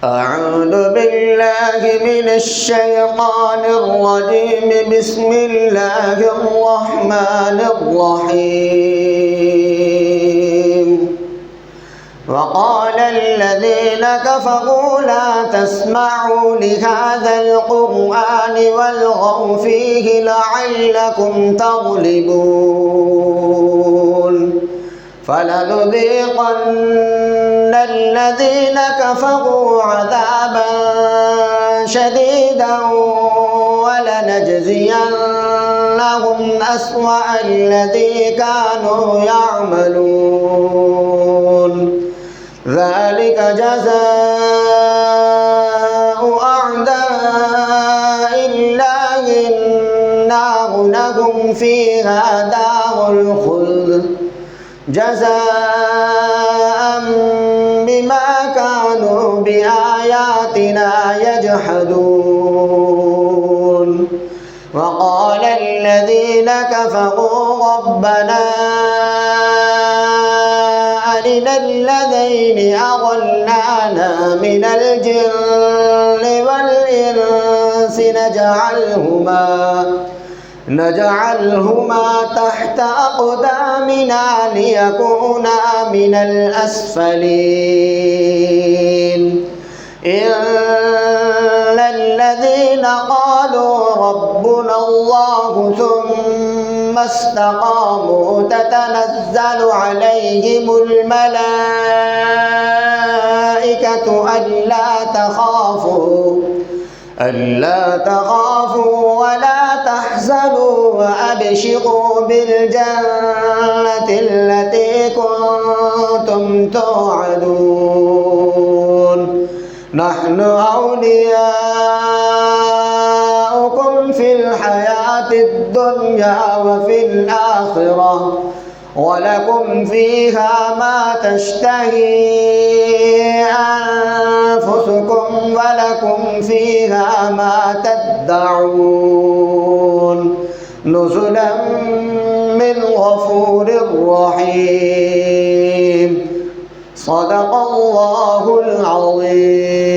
أعوذ بالله من الشيطان الرجيم. بسم الله الرحمن الرحيم. وقال الذين كفروا لا تسمعوا لهذا القرآن والغوا فيه لعلكم تغلبون. فلنذيقن الذين كفروا عذابا شديدا ولنجزينهم أسوأ الذي كانوا يعملون. ذلك جزاء أعداء الله النار لهم فيها دار الخلد جزاء بما كانوا بآياتنا يجحدون. وقال الذين كفروا ربنا أرنا الذين أضلانا من الجن والإنس نجعلهما تحت أقدامنا ليكونا من الأسفلين. إلا الذين قالوا ربنا الله ثم استقاموا تتنزل عليهم الملائكة ألا تخافوا ولا تحزنوا وأبشروا بالجنة التي كنتم توعدون. نحن أولياؤكم في الحياة الدنيا وفي الآخرة ولكم فيها ما تشتهي أنفسكم ولكم فيها ما تدعون. نزلا من غفور رحيم. صدق الله العظيم.